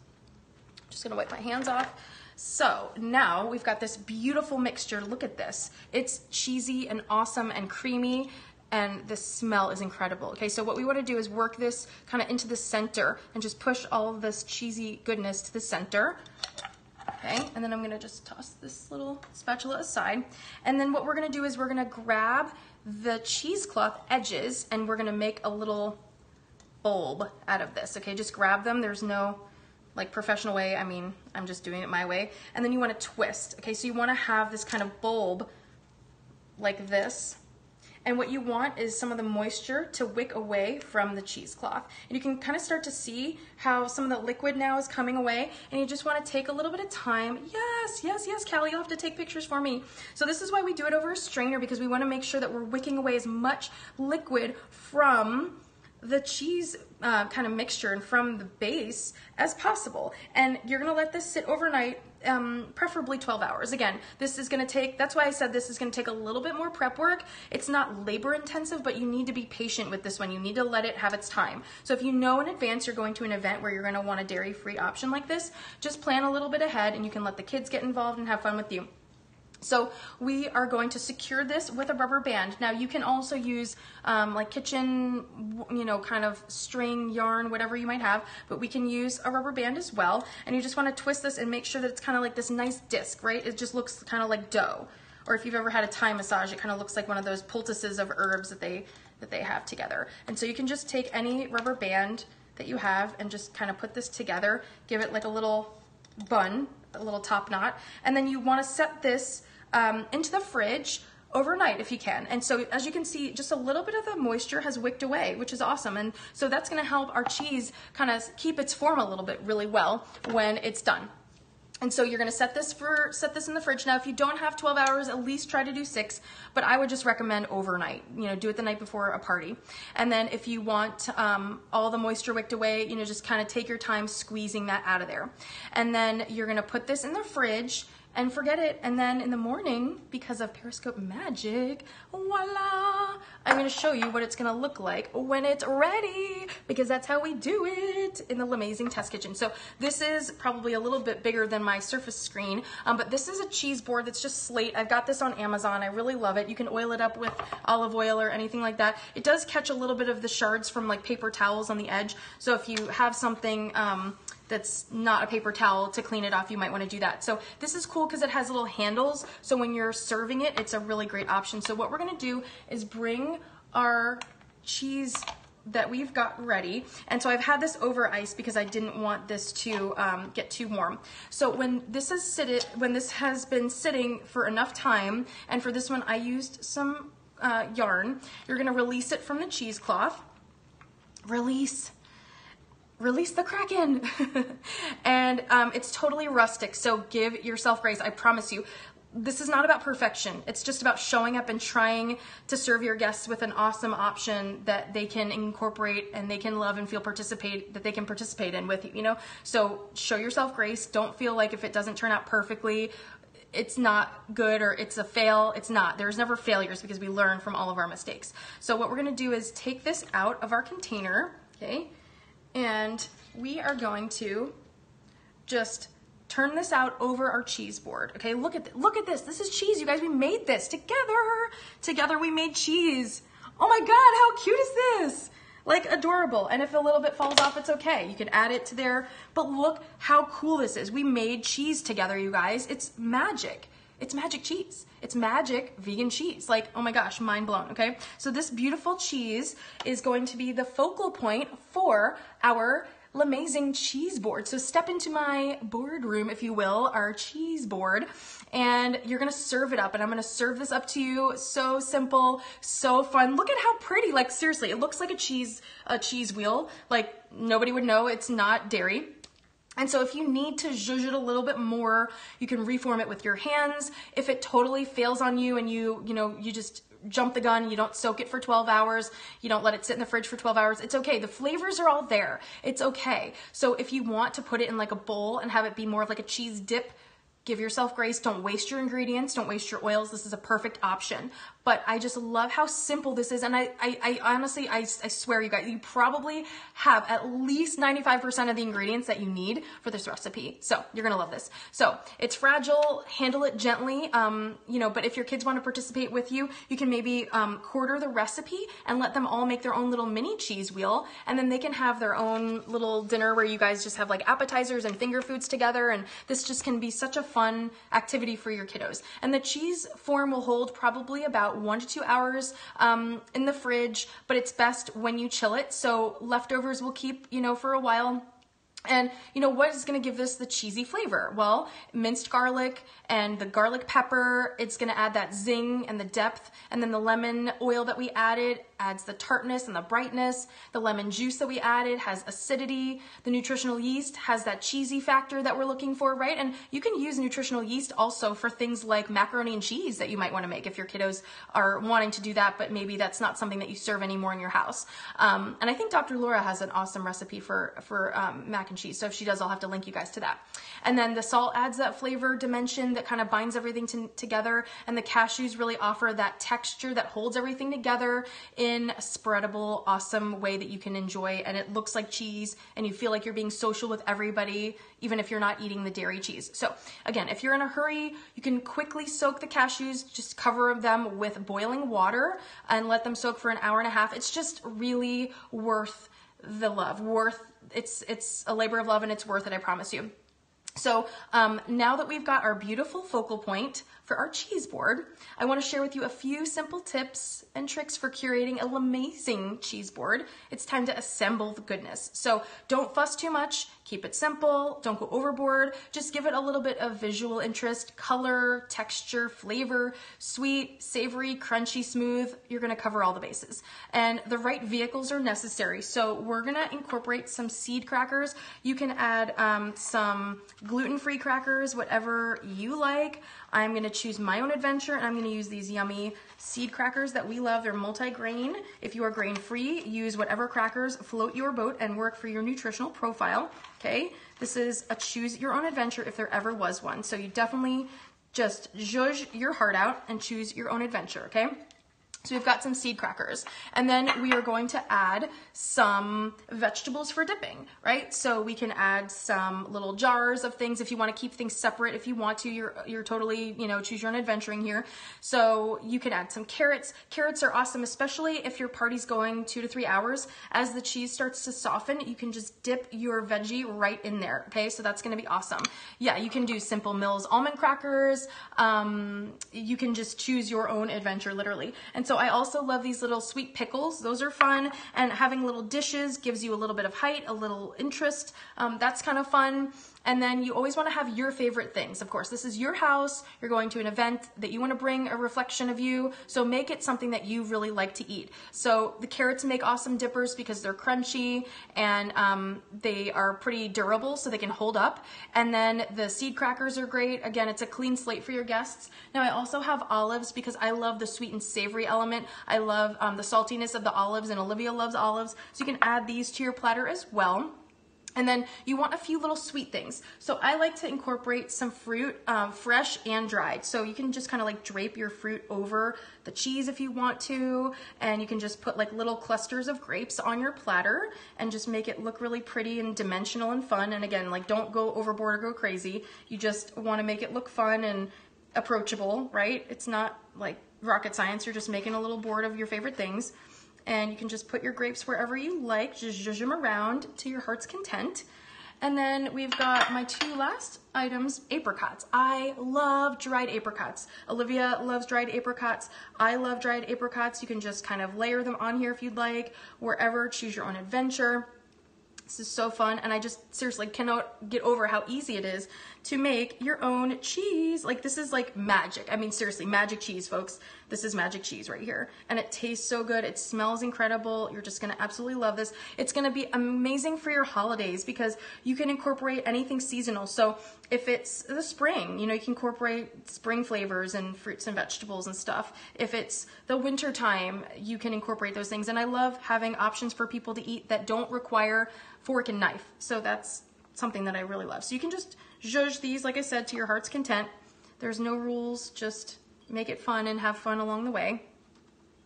Just gonna wipe my hands off. So now we've got this beautiful mixture. Look at this. It's cheesy and awesome and creamy, and the smell is incredible. Okay, so what we want to do is work this kind of into the center and just push all of this cheesy goodness to the center. Okay, and then I'm gonna just toss this little spatula aside. And then what we're gonna do is we're gonna grab the cheesecloth edges and we're gonna make a little bulb out of this. Okay, just grab them. There's no like professional way. I mean, I'm just doing it my way. And then you wanna twist. Okay, so you wanna have this kind of bulb like this. And what you want is some of the moisture to wick away from the cheesecloth. And you can kind of start to see how some of the liquid now is coming away, and you just want to take a little bit of time. Yes, yes, yes, Callie, you'll have to take pictures for me. So this is why we do it over a strainer, because we want to make sure that we're wicking away as much liquid from the cheese kind of mixture and from the base as possible. And you're gonna let this sit overnight, preferably 12 hours. Again, this is gonna take, that's why I said this is gonna take a little bit more prep work. It's not labor intensive, but you need to be patient with this one. You need to let it have its time. So if you know in advance you're going to an event where you're gonna want a dairy-free option like this, just plan a little bit ahead and you can let the kids get involved and have fun with you. So we are going to secure this with a rubber band. Now you can also use like kitchen, you know, kind of string, yarn, whatever you might have, but we can use a rubber band as well. And you just want to twist this and make sure that it's kind of like this nice disc, right? It just looks kind of like dough. Or if you've ever had a Thai massage, it kind of looks like one of those poultices of herbs that they have together. And so you can just take any rubber band that you have and just kind of put this together, give it like a little bun, a little top knot, and then you want to set this into the fridge overnight if you can. And so as you can see, just a little bit of the moisture has wicked away, which is awesome. And so that's going to help our cheese kind of keep its form a little bit really well when it's done. And so you're going to set this in the fridge. Now, if you don't have 12 hours, at least try to do 6, but I would just recommend overnight. You know, do it the night before a party. And then if you want all the moisture wicked away, you know, just kind of take your time squeezing that out of there. And then you're going to put this in the fridge and forget it. And then in the morning, because of Periscope magic, voila, I'm going to show you what it's going to look like when it's ready, because that's how we do it in the LaMayzing test kitchen. So this is probably a little bit bigger than my surface screen, but this is a cheese board that's just slate. I've got this on Amazon. I really love it. You can oil it up with olive oil or anything like that. It does catch a little bit of the shards from like paper towels on the edge. So if you have something that's not a paper towel to clean it off, you might want to do that. So this is cool because it has little handles, so when you're serving it, it's a really great option. So what we're going to do is bring our cheese that we've got ready, and so I've had this over ice because I didn't want this to get too warm. So when this has been sitting for enough time, and for this one I used some yarn, you're going to release it from the cheesecloth. Release the Kraken. And it's totally rustic, so give yourself grace. I promise you, this is not about perfection. It's just about showing up and trying to serve your guests with an awesome option that they can incorporate and they can love and feel that they can participate in with you, you know? So show yourself grace. Don't feel like if it doesn't turn out perfectly, it's not good or it's a fail. It's not. There's never failures because we learn from all of our mistakes. So what we're gonna do is take this out of our container, okay? And we are going to just turn this out over our cheese board. Okay, look at this. This is cheese, you guys. We made this together. Together we made cheese. Oh my God, how cute is this? Like adorable. And if a little bit falls off, it's okay. You can add it to there. But look how cool this is. We made cheese together, you guys. It's magic. It's magic cheese. It's magic vegan cheese. Like, oh my gosh, mind blown, okay? So this beautiful cheese is going to be the focal point for our LaMayzing cheese board. So step into my boardroom, if you will, our cheese board, and you're gonna serve it up, and I'm gonna serve this up to you. So simple, so fun. Look at how pretty, like seriously, it looks like a cheese wheel. Like nobody would know it's not dairy. And so if you need to zhuzh it a little bit more, you can reform it with your hands. If it totally fails on you and you just jump the gun, you don't soak it for 12 hours, you don't let it sit in the fridge for 12 hours, it's okay. The flavors are all there. It's okay. So if you want to put it in like a bowl and have it be more of like a cheese dip, give yourself grace. Don't waste your ingredients. Don't waste your oils. This is a perfect option. But I just love how simple this is. And I honestly, I swear you guys, you probably have at least 95% of the ingredients that you need for this recipe. So you're going to love this. So it's fragile, handle it gently. But if your kids want to participate with you, you can maybe quarter the recipe and let them all make their own little mini cheese wheel. And then they can have their own little dinner where you guys just have like appetizers and finger foods together. And this just can be such a fun activity for your kiddos. And the cheese form will hold probably about 1 to 2 hours in the fridge, but it's best when you chill it. So leftovers will keep, for a while. And you know what is going to give this the cheesy flavor? Well, minced garlic and the garlic pepper, it's going to add that zing and the depth. And then the lemon oil that we added adds the tartness and the brightness. The lemon juice that we added has acidity. The nutritional yeast has that cheesy factor that we're looking for, right? And you can use nutritional yeast also for things like macaroni and cheese that you might want to make if your kiddos are wanting to do that, but maybe that's not something that you serve anymore in your house. And I think Dr. Laura has an awesome recipe for mac and cheese. So if she does, I'll have to link you guys to that. And then the salt adds that flavor dimension that kind of binds everything together. And the cashews really offer that texture that holds everything together in a spreadable, awesome way that you can enjoy. And it looks like cheese and you feel like you're being social with everybody, even if you're not eating the dairy cheese. So again, if you're in a hurry, you can quickly soak the cashews, just cover them with boiling water and let them soak for an hour and a half. It's just really worth the love, it's a labor of love and it's worth it, I promise you. So now that we've got our beautiful focal point for our cheese board, I want to share with you a few simple tips and tricks for curating a LaMayzing cheese board. It's time to assemble the goodness. So don't fuss too much, keep it simple, don't go overboard, just give it a little bit of visual interest, color, texture, flavor, sweet, savory, crunchy, smooth. You're going to cover all the bases. And the right vehicles are necessary. So we're going to incorporate some seed crackers. You can add some gluten-free crackers, whatever you like. I'm going to choose my own adventure and I'm going to use these yummy seed crackers that we love. They're multi-grain. If you are grain-free, use whatever crackers float your boat and work for your nutritional profile. Okay, this is a choose your own adventure if there ever was one. So you definitely just zhuzh your heart out and choose your own adventure, okay? So we've got some seed crackers, and then we are going to add some vegetables for dipping, right? So we can add some little jars of things if you want to keep things separate. If you want to, you're totally, choose your own adventuring here. So you can add some carrots. Carrots are awesome, especially if your party's going 2 to 3 hours. As the cheese starts to soften, you can just dip your veggie right in there, okay? So that's going to be awesome. Yeah, you can do Simple Mills almond crackers. You can just choose your own adventure, literally. And so I also love these little sweet pickles. Those are fun. And having little dishes gives you a little bit of height, a little interest. That's kind of fun. And then you always want to have your favorite things. Of course, this is your house. You're going to an event that you want to bring a reflection of you. So make it something that you really like to eat. So the carrots make awesome dippers because they're crunchy and they are pretty durable so they can hold up. And then the seed crackers are great. Again, it's a clean slate for your guests. Now I also have olives because I love the sweet and savory element. I love the saltiness of the olives, and Olivia loves olives. So you can add these to your platter as well. And then you want a few little sweet things. So I like to incorporate some fruit, fresh and dried. So you can just kind of like drape your fruit over the cheese if you want to. And you can just put like little clusters of grapes on your platter and just make it look really pretty and dimensional and fun. And again, like don't go overboard or go crazy. You just want to make it look fun and approachable, right? It's not like rocket science. You're just making a little board of your favorite things. And you can just put your grapes wherever you like, just zhuzh them around to your heart's content. And then we've got my 2 last items, apricots. I love dried apricots. Olivia loves dried apricots. I love dried apricots. You can just kind of layer them on here if you'd like, wherever, choose your own adventure. This is so fun, and I just seriously cannot get over how easy it is to make your own cheese. Like, this is like magic. I mean, seriously, magic cheese, folks. This is magic cheese right here. And it tastes so good. It smells incredible. You're just gonna absolutely love this. It's gonna be amazing for your holidays because you can incorporate anything seasonal. So if it's the spring, you can incorporate spring flavors and fruits and vegetables and stuff. If it's the winter time, you can incorporate those things. And I love having options for people to eat that don't require fork and knife. So that's something that I really love. So you can just zhuzh these, like I said, to your heart's content. There's no rules, just make it fun and have fun along the way.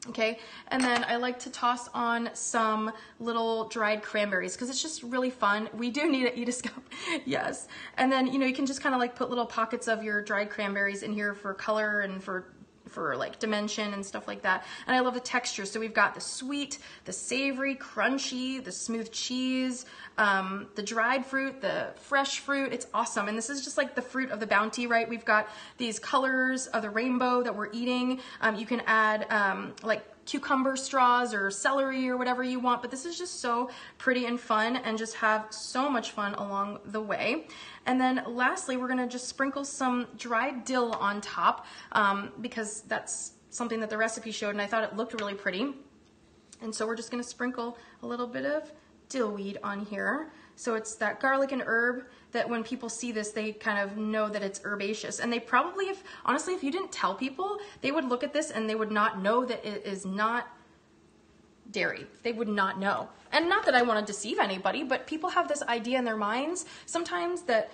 Okay, and then I like to toss on some little dried cranberries because it's just really fun. We do need to eat a scoop, yes. And then, you can just kind of like put little pockets of your dried cranberries in here for color and for like dimension and stuff like that. And I love the texture. So we've got the sweet, the savory, crunchy, the smooth cheese, the dried fruit, the fresh fruit. It's awesome. And this is just like the fruit of the bounty, right? We've got these colors of the rainbow that we're eating. You can add like cucumber straws or celery or whatever you want, but this is just so pretty and fun, and just have so much fun along the way. And then lastly, we're gonna just sprinkle some dried dill on top because that's something that the recipe showed and I thought it looked really pretty. And so we're just gonna sprinkle a little bit of dill weed on here. So it's that garlic and herb that when people see this, they kind of know that it's herbaceous. And they probably, honestly, if you didn't tell people, they would look at this and they would not know that it is not dairy. They would not know. And not that I want to deceive anybody, but people have this idea in their minds sometimes that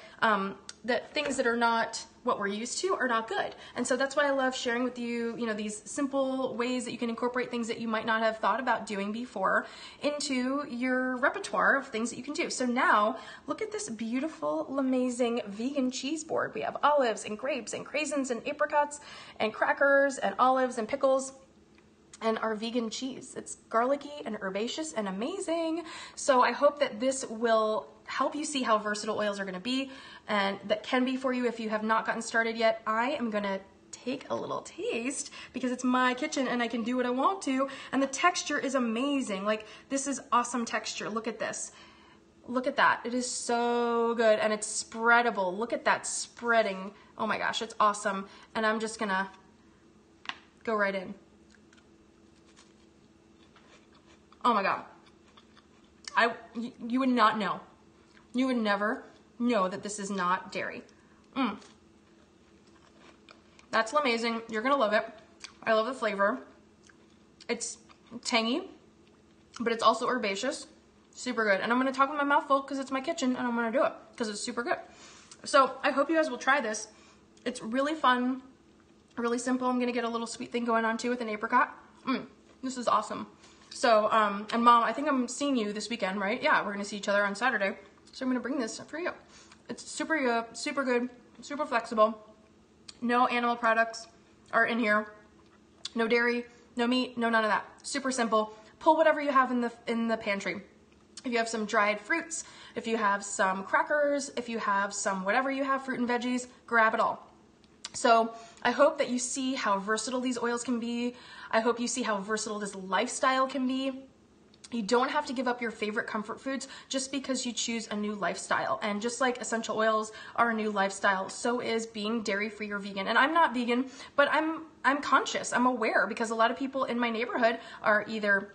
that things that are not what we're used to are not good. And so that's why I love sharing with you, you know, these simple ways that you can incorporate things that you might not have thought about doing before into your repertoire of things that you can do. So now look at this beautiful LaMayzing vegan cheese board. We have olives and grapes and craisins and apricots and crackers and olives and pickles and our vegan cheese. It's garlicky and herbaceous and amazing. So I hope that this will help you see how versatile oils are gonna be, and that can be for you if you have not gotten started yet. I am gonna take a little taste because it's my kitchen and I can do what I want to, and the texture is amazing. Like, this is awesome texture. Look at this. Look at that. It is so good, and it's spreadable. Look at that spreading. Oh my gosh, it's awesome. And I'm just gonna go right in. Oh my God. You would not know. You would never know that this is not dairy. That's LaMayzing. You're gonna love it. I love the flavor. It's tangy, but it's also herbaceous. Super good. And I'm gonna talk with my mouth full because it's my kitchen and I'm gonna do it because it's super good. So I hope you guys will try this. It's really fun, really simple. I'm gonna get a little sweet thing going on too with an apricot. This is awesome. So, and Mom, I think I'm seeing you this weekend, right? Yeah, we're gonna see each other on Saturday. So I'm gonna bring this for you. It's super good, super flexible. No animal products are in here. No dairy, no meat, no none of that. Super simple. Pull whatever you have in the pantry. If you have some dried fruits, if you have some crackers, if you have some whatever you have, fruit and veggies, grab it all. So I hope that you see how versatile these oils can be. I hope you see how versatile this lifestyle can be. You don't have to give up your favorite comfort foods just because you choose a new lifestyle. And just like essential oils are a new lifestyle, so is being dairy-free or vegan. And I'm not vegan, but I'm conscious, I'm aware, because a lot of people in my neighborhood are either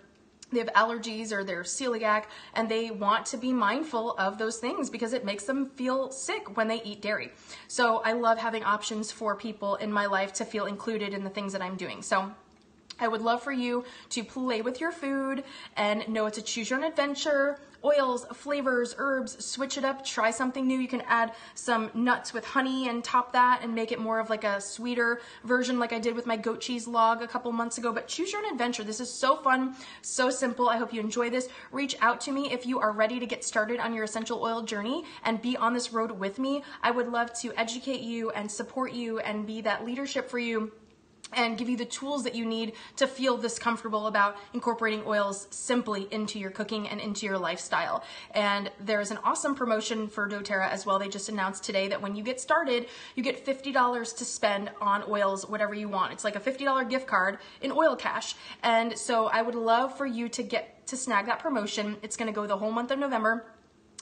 they have allergies or they're celiac, and they want to be mindful of those things because it makes them feel sick when they eat dairy. So I love having options for people in my life to feel included in the things that I'm doing. So I would love for you to play with your food and know it's a choose your own adventure. Oils, flavors, herbs, switch it up, try something new. You can add some nuts with honey and top that and make it more of like a sweeter version like I did with my goat cheese log a couple months ago. But choose your own adventure. This is so fun, so simple. I hope you enjoy this. Reach out to me if you are ready to get started on your essential oil journey and be on this road with me. I would love to educate you and support you and be that leadership for you and give you the tools that you need to feel this comfortable about incorporating oils simply into your cooking and into your lifestyle. And there's an awesome promotion for doTERRA as well. They just announced today that when you get started, you get $50 to spend on oils, whatever you want. It's like a $50 gift card in oil cash. And so I would love for you to snag that promotion. It's gonna go the whole month of November.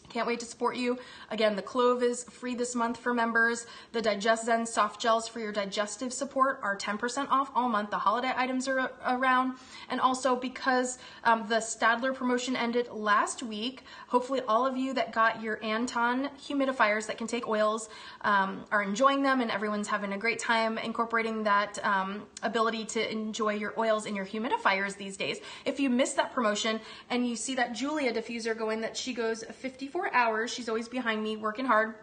Can't wait to support you. Again, the clove is free this month for members. The Digest Zen soft gels for your digestive support are 10% off all month. The holiday items are around. And also because the Stadler promotion ended last week, hopefully all of you that got your Anton humidifiers that can take oils are enjoying them, and everyone's having a great time incorporating that ability to enjoy your oils in your humidifiers these days. If you missed that promotion and you see that Julia diffuser going that she goes 54 hours. She's always behind me working hard,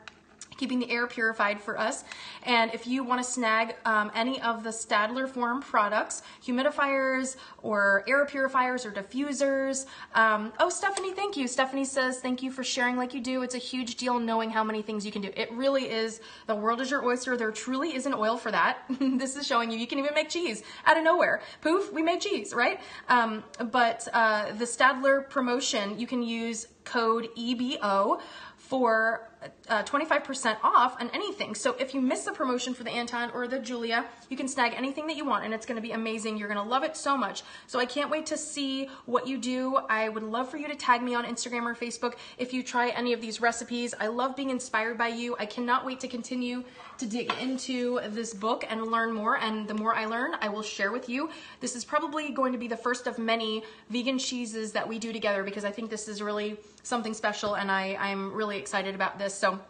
keeping the air purified for us. And if you want to snag any of the Stadler Form products, humidifiers or air purifiers or diffusers. Oh, Stephanie, thank you. Stephanie says, thank you for sharing like you do. It's a huge deal knowing how many things you can do. It really is. The world is your oyster. There truly is an oil for that. This is showing you can even make cheese out of nowhere. Poof, we made cheese, right? But the Stadler promotion, you can use code EBO for 25% off on anything. So if you miss the promotion for the Anton or the Julia, you can snag anything that you want, and it's gonna be amazing. You're gonna love it so much. So I can't wait to see what you do. I would love for you to tag me on Instagram or Facebook if you try any of these recipes. I love being inspired by you. I cannot wait to continue to dig into this book and learn more, and the more I learn, I will share with you. This is probably going to be the first of many vegan cheeses that we do together, because I think this is really something special, and I'm really excited about this. So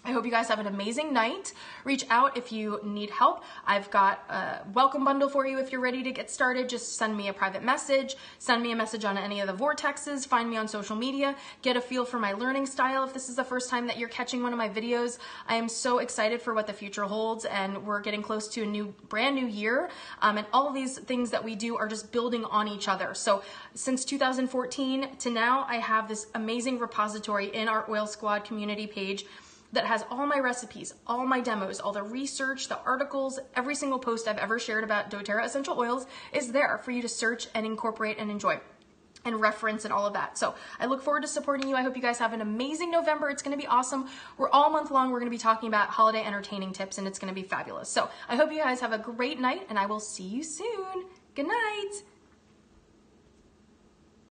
I hope you guys have an amazing night. Reach out if you need help. I've got a welcome bundle for you if you're ready to get started. Just send me a private message. Send me a message on any of the vortexes. Find me on social media. Get a feel for my learning style if this is the first time that you're catching one of my videos. I am so excited for what the future holds, and we're getting close to a brand new year. And all of these things that we do are just building on each other. So since 2014 to now, I have this amazing repository in our Oil Squad community page that has all my recipes, all my demos, all the research, the articles, every single post I've ever shared about doTERRA essential oils is there for you to search and incorporate and enjoy and reference and all of that. So I look forward to supporting you. I hope you guys have an amazing November. It's gonna be awesome. We're all month long, we're gonna be talking about holiday entertaining tips, and it's gonna be fabulous. So I hope you guys have a great night, and I will see you soon. Good night.